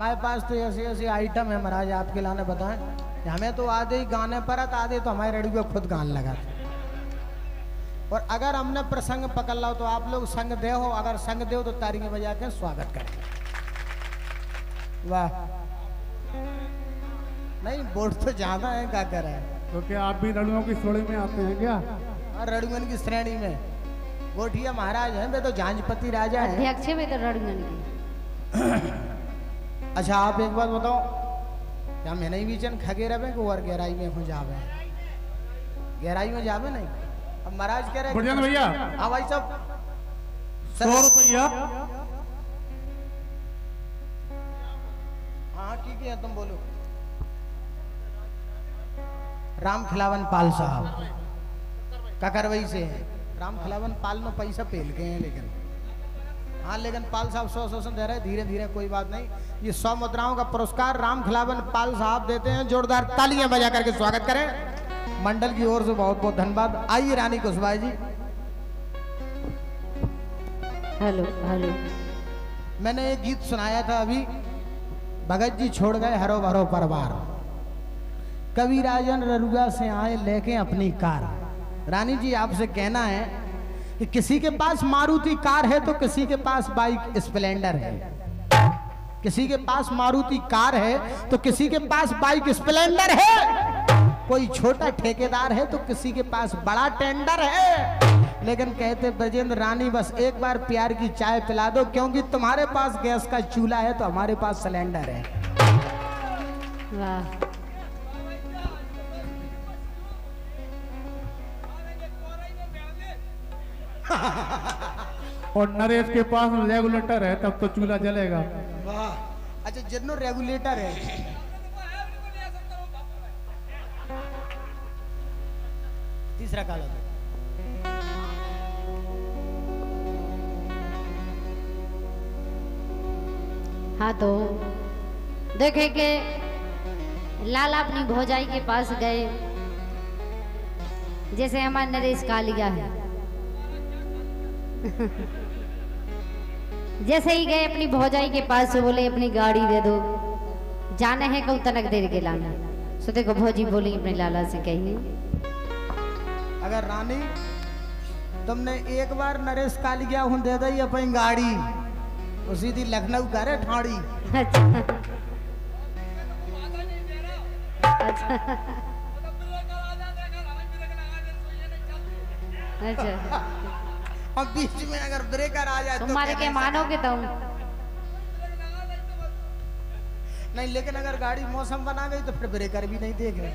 हमारे पास तो ऐसे ऐसे आइटम है महाराज, आपके लाने बताएं। हमें तो आधे ही गाने पर आधे तो हमारे रेडियो खुद गाने लगा। और अगर हमने प्रसंग पकड़ लो तो आप लोग संग दे हो, अगर संग दे हो तो तारियां बजा के स्वागत करें। वाह, नहीं वोट तो ज्यादा है, क्या करे। तो क्या आप भी रड़ुओं की श्रेणी में आते हैं क्या? रड़ुअन की श्रेणी में गोठिया महाराज हैं, वे तो झांझपति राजा हैं। अध्यक्ष में तो रड़ुअन की। अच्छा आप एक बात बताओ, क्या मैं नहीं बीचन खगे रहे को और गहराई में हो जावे, गहराई में जावे नहीं। अब महाराज कह रहे बढ़िया भैया। हाँ भाई साहब 100 रुपया। हाँ ठीक है, तुम बोलो। राम खिलावन पाल साहब ककरवई से हैं। राम खिलावन पाल में पैसा पेल के हैं, लेकिन हाँ, लेकिन पाल साहब 100 दे रहे, धीरे धीरे कोई बात नहीं। ये 100 मुद्राओं का पुरस्कार राम खिलावन पाल साहब देते हैं। जोरदार तालियां बजा करके स्वागत करें मंडल की ओर से। बहुत बहुत धन्यवाद। आइए रानी कुशवाहा जी। Hello hello. मैंने एक गीत सुनाया था अभी, भगत जी छोड़ गए हरो भरो परिवार, कवि राजन ररुआ से आए लेके अपनी कार। रानी जी आपसे कहना है कि किसी के पास मारुति कार है तो किसी के पास बाइक स्प्लेंडर है, किसी के पास मारुति कार है तो किसी के पास बाइक स्प्लेंडर है, कोई छोटा ठेकेदार है तो किसी के पास बड़ा टेंडर है। लेकिन कहते ब्रजेंद्र रानी बस एक बार प्यार की चाय पिला दो, क्योंकि तुम्हारे पास गैस का चूल्हा है तो हमारे पास सिलेंडर है। वाह, और नरेश के पास रेगुलेटर है तब तो चूल्हा जलेगा। वाह, अच्छा जिन्नो रेगुलेटर है। तीसरा काला हाँ तो देखे के लाला अपनी भौजाई के पास गए, जैसे हमारे नरेश कालिया है। जैसे ही गए अपनी भौजाई के पास से बोले अपनी गाड़ी दे दो, जाने हैं कल तनक देर के लाना। सो देखो भौजी बोली अपने लाला से कहिए, अगर रानी तुमने एक बार नरेश कालिया हूं दे दी अपनी गाड़ी, उसी दी लखनऊ करे ठाड़ी। अच्छा अच्छा अच्छा, और बीच में अगर ब्रेकर आ जाए तुम्हारे के मानोगे तुम नहीं, लेकिन अगर गाड़ी मौसम बना गई तो फिर ब्रेकर भी नहीं देख रहे।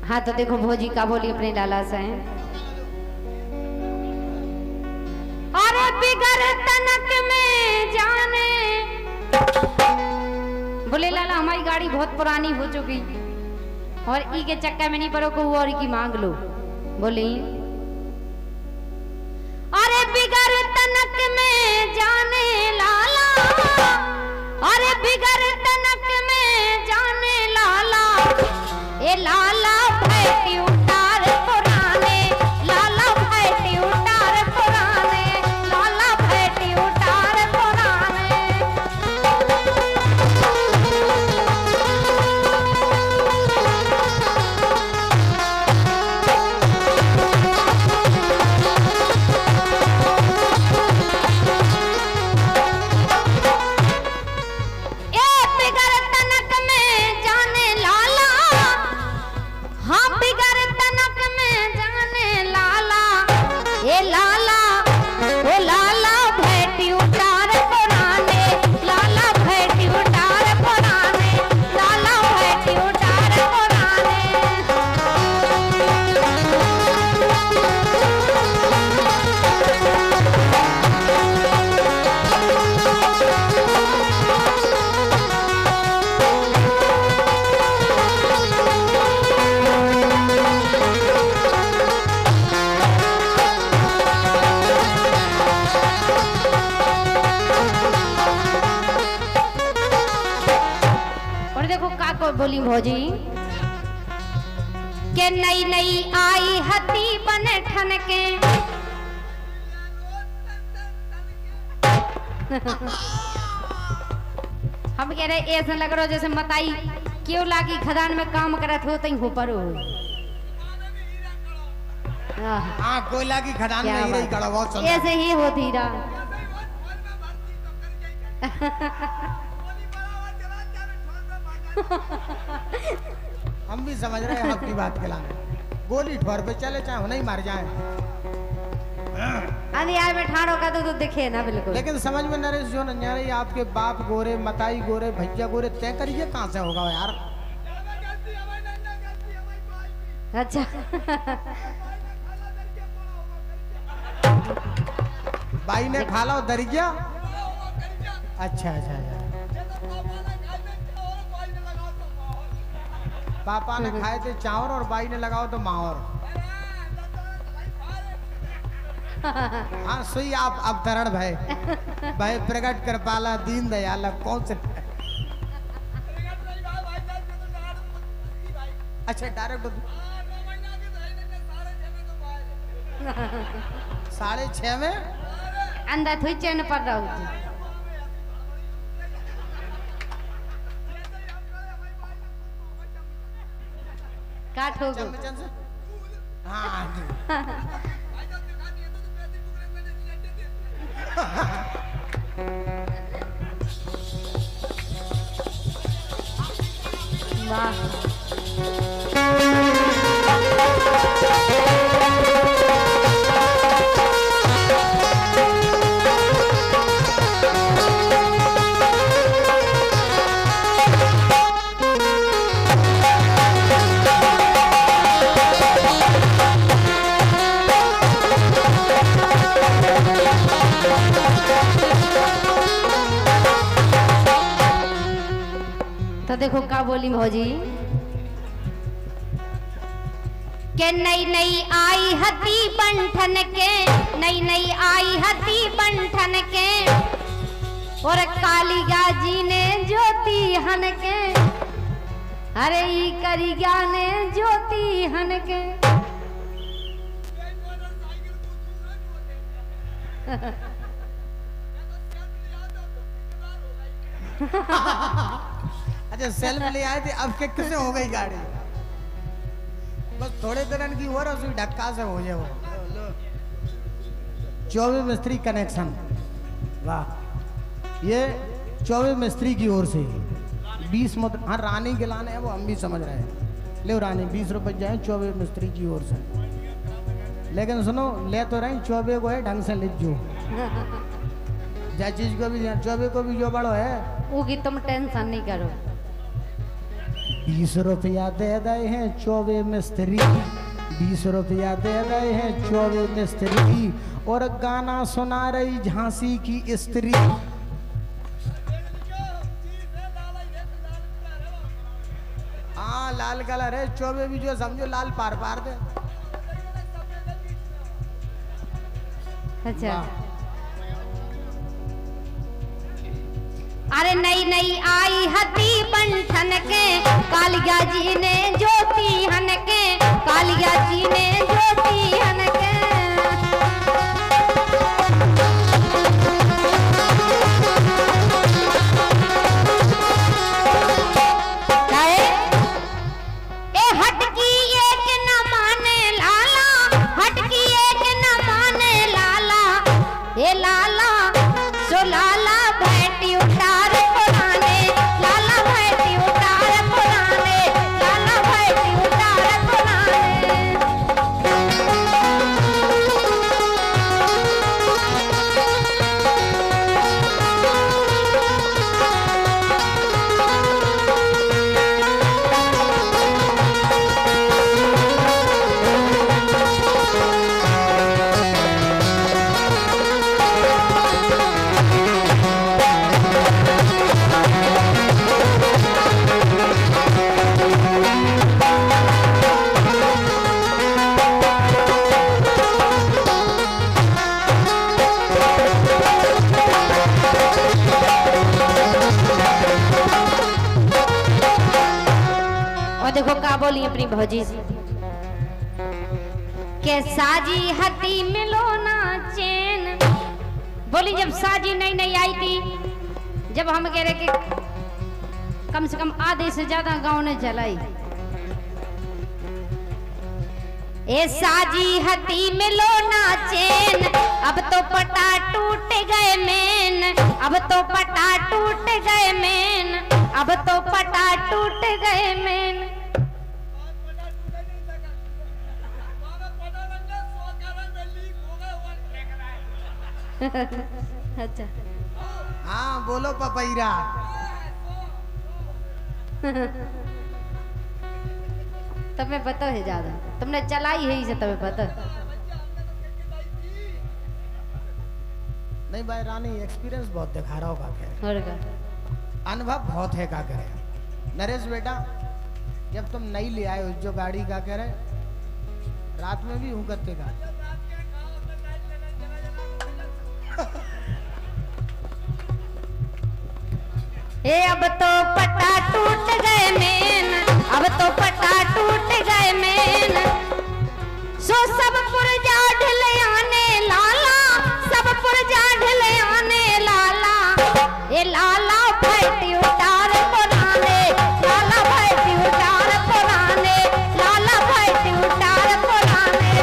हाँ तो देखो भौजी का बोली अपने लाला से हैं, अरे बिगर तनक में जाने, बोले लाला हमारी गाड़ी बहुत पुरानी हो चुकी और ई के चक्कर में नहीं पड़ो को और की मांग लो। बोली अरे बिगर तनक में जाने लाला, अरे बिगर तनक में जाने लाला, ए लाला भैटी उतार पुराने, लाला भैटी उतार पुराने, लाला भैटी उतार पुराने। बोली भौजी के नई नई आई हती बन ठन के हम कह रहे ऐसा लग रहा जैसे मताई क्यों लागी खदान में काम करत हो तई हो पर हो। हाँ कोयला की खदान में हीरा ही कड़ा बहुत सुंदर। ऐसे ही हो धीरा। हम भी समझ रहे हैं आपकी बात के लाने गोली ठोर पे चले चाहे उन्हें ही मार जाए। अंधियार में ठाड़ो का तो दिखे ना बिल्कुल। लेकिन समझ में नरेश जो नंजारे आपके बाप गोरे मताई गोरे भैया गोरे तय करिए कहाँ से होगा यार। अच्छा भाई ने खा लो दर गया। अच्छा अच्छा अच्छा पापा ने खाए थे चावल और बाई ने लगाओ तो माहौर। हाँ सुई आप अवतरण भय भय प्रकट कर पाला दीन दयाल कौन से। अच्छा डायरेक्ट 6:30 में अंदर थोड़ी चैन पर रहो। काट हो गो। हाँ वाह तो देखो का बोली भौजी के नई नई आई हती बंठन के नई नई आई हती बंठन के और कालिगा जी ने ज्योति हन के अरे ई करिगा ने ज्योति हन के। अच्छा सेल्फ ले आए थे अब के किसे हो गई गाड़ी बस थोड़े दिन की हो रहा उसी धक्का से हो जाए वो 24 मिस्त्री कनेक्शन। वाह ये 24 मिस्त्री की ओर से 20 मुद्रा। हाँ रानी के लाने हैं वो हम भी समझ रहे हैं। ले रानी 20 रुपए जाए 24 मिस्त्री की ओर से। लेकिन सुनो ले तो रहे 24 को है ढंग से ले जो जा चीज को भी 24 को भी जो बड़ो है उगी तुम टेंशन नहीं करो। 20 रुपया दे रहे हैं 24 मिस्त्री 20 रुपया दे रहे हैं 24 मिस्त्री और गाना सुना रही झांसी की स्त्री। हाँ लाल कलर है 24 भी जो समझो लाल पार पार दे। अच्छा अरे नई नई आई हती बंठन के कालिया जी ने ज्योति हन के कालिया जी ने ज्योति हन के। ए हटकी एक न माने लाला हटकी एक न माने लाला ए लाला सो लाला बैठी उतार पुराने लाला बैठी उतार पुराने लाला बैठी उतार पुराने। और देखो का बोली अपनी भौजी से के साजी हती मिलो ना चैन। बोली जब साजी नई नई आई थी, जब हम कह रहे कि कम से कम आधे से ज्यादा गांव ने चलाई। ए साजी हती मिलो ना चैन, अब तो पटा टूट गए मेन, अब तो पटा टूट गए मेन, अब तो पटा टूट गए मेन। अच्छा हाँ बोलो पपैरा। तुम्हें पता है ज्यादा, तुमने चलाई है इसे तुम्हें पता। नहीं भाई रानी एक्सपीरियंस बहुत दिखा रहा होगा, कह और का अनुभव बहुत है, का करे नरेश बेटा। जब तुम नई ले आए हो जो गाड़ी, का कह रहे रात में भी हूँ करते का। ए अब तो पटा टूट गए मेन, अब तो पटा टूट गए मेन। सो सब पुरजा ढले आने लाला, सब पुरजा ढले आने लाला। ए लाला फैटी उतार पुराने, लाला फैटी उतार पुराने, लाला फैटी उतार पुराने।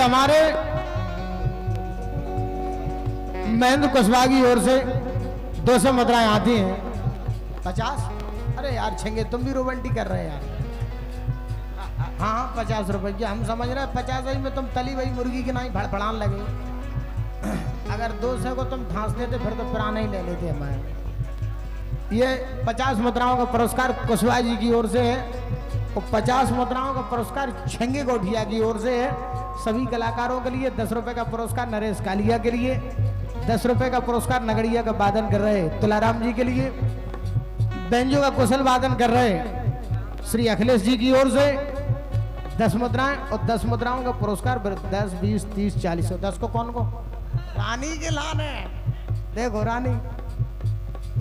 हमारे महेंद्र कुशवाहा की ओर से 200 मुद्राएं आती हैं। 50? अरे यार छेंगे तुम भी रोबंटी कर रहे हैं यार। हाँ 50 रुपए की हम समझ रहे हैं, 50 में तुम तली वही मुर्गी की नहीं फड़फड़ान लगे। अगर 200 को तुम ठांस देते फिर तो पुराने ही ले लेते हमारे। ये 50 मुद्राओं का पुरस्कार कुशवाहा जी की ओर से है, और 50 मुद्राओं का पुरस्कार छेंगे गोठिया की ओर से है। सभी कलाकारों के लिए 10 रुपए का पुरस्कार नरेश कालिया के लिए, 10 रुपए का पुरस्कार नगड़िया का वादन कर रहे तुलाराम जी के लिए, बेंजो का कुशल वादन कर रहे श्री अखिलेश जी की ओर से 10 मुद्राएं, और 10 मुद्राओं का पुरस्कार 10, 20, 30, 40। 10 को कौन को? रानी के लाने। देखो रानी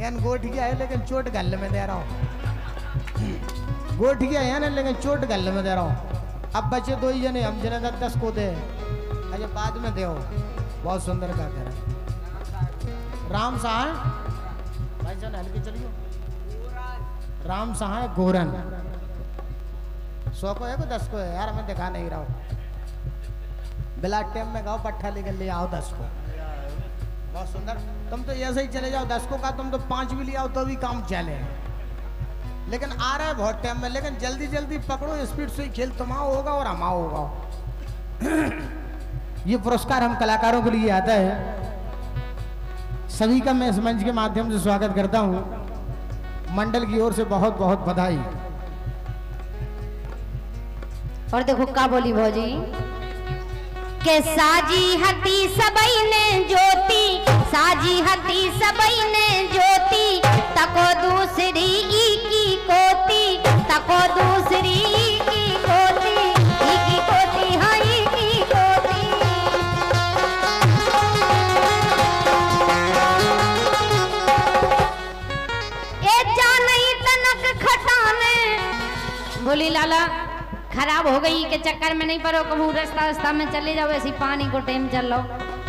यान गोठिया है लेकिन चोट गल में दे रहा हूँ। गोठिया है ना लेकिन चोट गल में दे रहा हूँ। अब बचे 2 ही जने, हम जने 10 को दे, अजय बाद में दे। बहुत सुंदर का कह रहा राम सहाय भाई जान हल्के चलियो। राम सहाय गोरन 100 को है को 10 को है यार, मैं दिखा नहीं रहा हूँ। बिला टाइम में गाओ पट्ठा लेकर ले आओ 10 को। बहुत सुंदर। तुम तो ऐसे ही चले जाओ 10 को का, तुम तो 5 भी ले आओ तो भी काम चले। लेकिन आ रहा है बहुत टाइम में, लेकिन जल्दी जल्दी पकड़ो, स्पीड से ही खेल तुम्हारा होगा और हमारा होगा। ये पुरस्कार हम कलाकारों के लिए आता है। सभी का मैं इस मंच के माध्यम से स्वागत करता हूं। मंडल की ओर से बहुत बहुत बधाई। और देखो का बोली भौजी के साजी हती सबई ने ज्योति, साजी हती सबई ने ज्योति, तको दूसरी की कोती, तको दूसरी की कोती, की कोती, हाँ की कोती। ए जा नहीं तनक खटाने। बोली लाला खराब हो गई के चक्कर में नहीं पड़ो, कहूँ रास्ता रास्ता में चले जाओ, ऐसी पानी को टाइम चल लो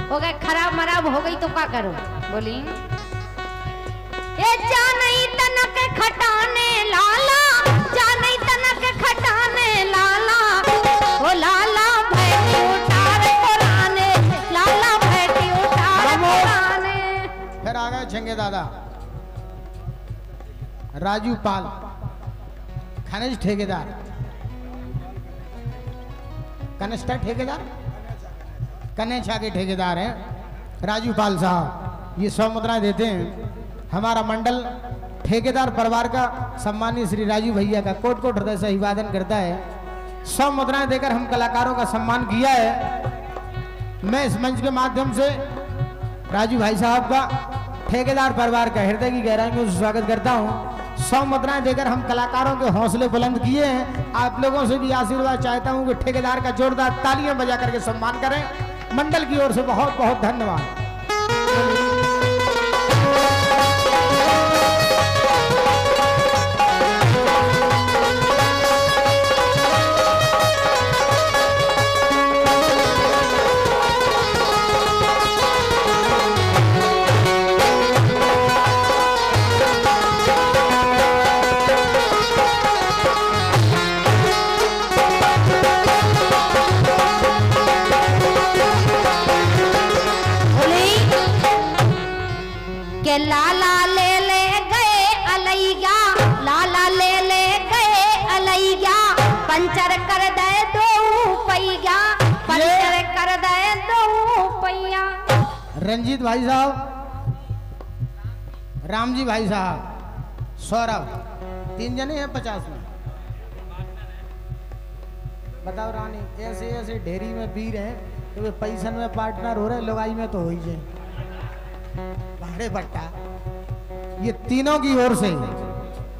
हो गए, खराब मराब हो गई तो क्या करो। बोली ये जा नहीं तनक खटाने लाला, जा नहीं तनक खटाने लाला, ओ लाला भैटी उतार पुराने, लाला भैटी उतार पुराने। फिर आ गए छेंगे दादा। राजू पाल खनिज ठेकेदार, कनिष्ठा ठेकेदार, कनेछा के ठेकेदार हैं राजू पाल साहब। ये 100 मुद्राएं देते हैं। हमारा मंडल ठेकेदार परिवार का सम्मानीय श्री राजू भैया का कोट कोट हृदय से अभिवादन करता है। 100 मुद्राएं देकर हम कलाकारों का सम्मान किया है। मैं इस मंच के माध्यम से राजू भाई साहब का ठेकेदार परिवार का हृदय की गहराइयों से स्वागत करता हूं। 100 मुद्राएं देकर हम कलाकारों के हौसले बुलंद किए हैं। आप लोगों से भी आशीर्वाद चाहता हूं कि ठेकेदार का जोरदार तालियां बजा करके सम्मान करें। मंडल की ओर से बहुत बहुत धन्यवाद। के लाला ले गए अलैया, लाला ले गए अलैया, पंचर कर दे दो पैया, पंचर कर दे दो पैया। रंजीत भाई साहब, रामजी भाई साहब, सौरभ, 3 जने हैं 50 में। बताओ रानी, ऐसे ऐसे ढेरी में पी रहे हैं तो वे पैसन में पार्टनर हो रहे, लुगाई में तो हो ही जाए भाड़े पट्टा। ये तीनों की ओर से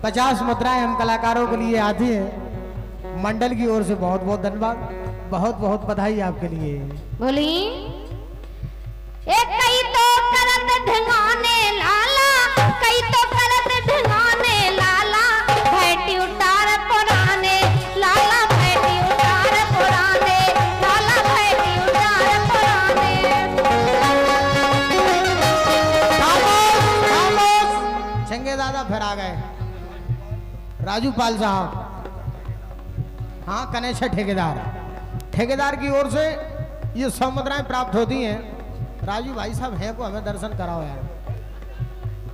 50 मुद्राएं हम कलाकारों के लिए आती है। मंडल की ओर से बहुत बहुत धन्यवाद, बहुत बहुत बधाई आपके लिए। बोली एक कई तो करत ढंगाने लाला, कई तो करत ढंगाने लाला, भैटी उतार पुराने लाला, भैटी उतार पुराने लाला, भैटी उतार पुराने। चंगे दादा फिर आ गए राजू पाल साहब। हाँ, कनेछा ठेकेदार, ठेकेदार की ओर से ये 100 मुद्राएं प्राप्त होती हैं। राजू भाई साहब हैं को हमें दर्शन कराओ यार।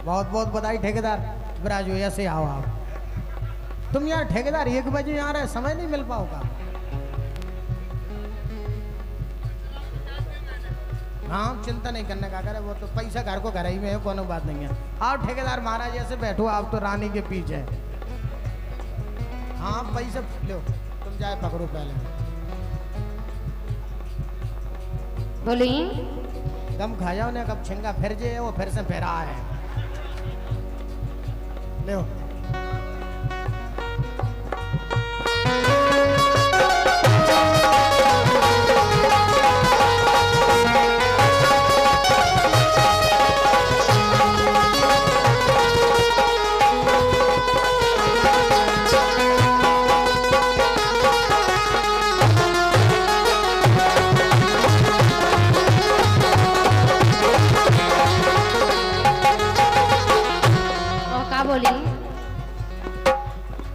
बहुत बहुत बधाई ठेकेदार। राजू ऐसे आओ आप। तुम यार ठेकेदार 1 बजे यहाँ रहे, समय नहीं मिल पाओगा। हाँ, चिंता नहीं करने का, करे वो तो पैसा घर को घर ही में है, कोनो बात नहीं है। आओ ठेकेदार महाराज ऐसे बैठो, आप तो रानी के पीछे। हाँ, पैसा लो, तुम जाए पकड़ो पहले। बोली कम खा जाओ ना, कब छिंगा फिर जे वो फिर से फेरा है। ले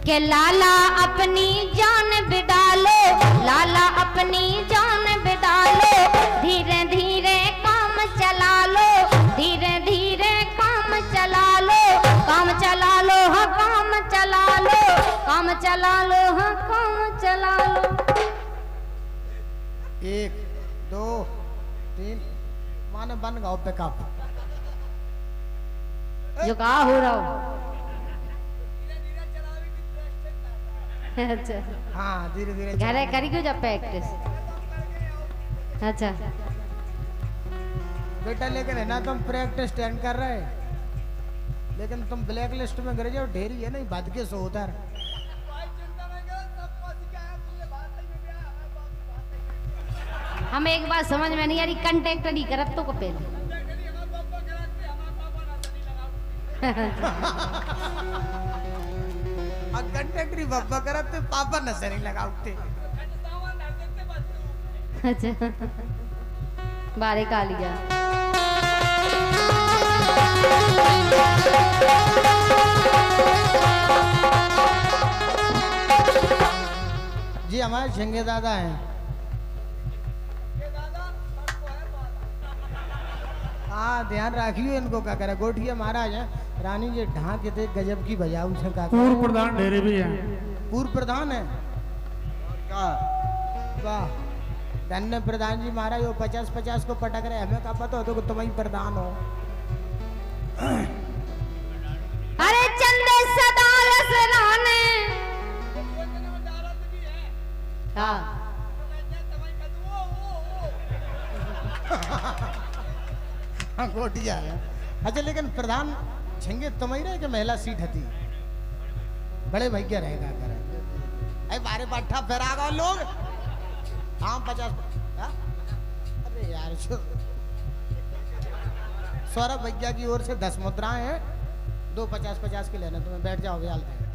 के लाला अपनी जान बिडालो, लाला अपनी जान बिडालो, धीरे धीरे काम चला लो, धीरे धीरे काम चला लो, काम चला लो, हाँ काम चला लो, काम चला लो, हाँ काम चला लो। 1 2 3 माने बन गाओ पिकअप। जो कहा हो रहा हो। अच्छा, हाँ धीरे धीरे घर करी क्यों जब प्रैक्टिस। अच्छा बेटा, लेकिन है ना तुम प्रैक्टिस स्टैंड कर रहे, लेकिन तुम ब्लैक लिस्ट में गिर जाओ, ढेरी है नहीं बद के सो उतर। हमें एक बात समझ में नहीं आ रही, कंटेक्ट नहीं करत तो को पहले। कंटेक्टरी बब्बा करते पापा नजर नहीं लगाते। अच्छा बारे का लिया। जी हमारे झंगे दादा हैं। हाँ ध्यान रखियो इनको का करे गोठिया महाराज है रानी जी ढाक थे गजब की बजाऊ से का पूर्व प्रधान ढेरे भी हैं। पूर्व प्रधान है का वाह धन्य प्रधान जी महाराज वो 50-50 को पटक रहे हमें का पता हो तो तुम ही प्रधान हो। अरे चंदे सदा रसराने हाँ हाँ गोटिया है। अच्छा लेकिन प्रधान छेंगे तुम ही रहे कि महिला सीट हती बड़े भैया रहेगा करे अरे बारे पाठा फेरा गो लोग हाँ 50 हाँ? अरे यार सौरभ भैया की ओर से 10 मुद्राएं हैं 2 50-50 के लेना तुम्हें बैठ जाओगे हालते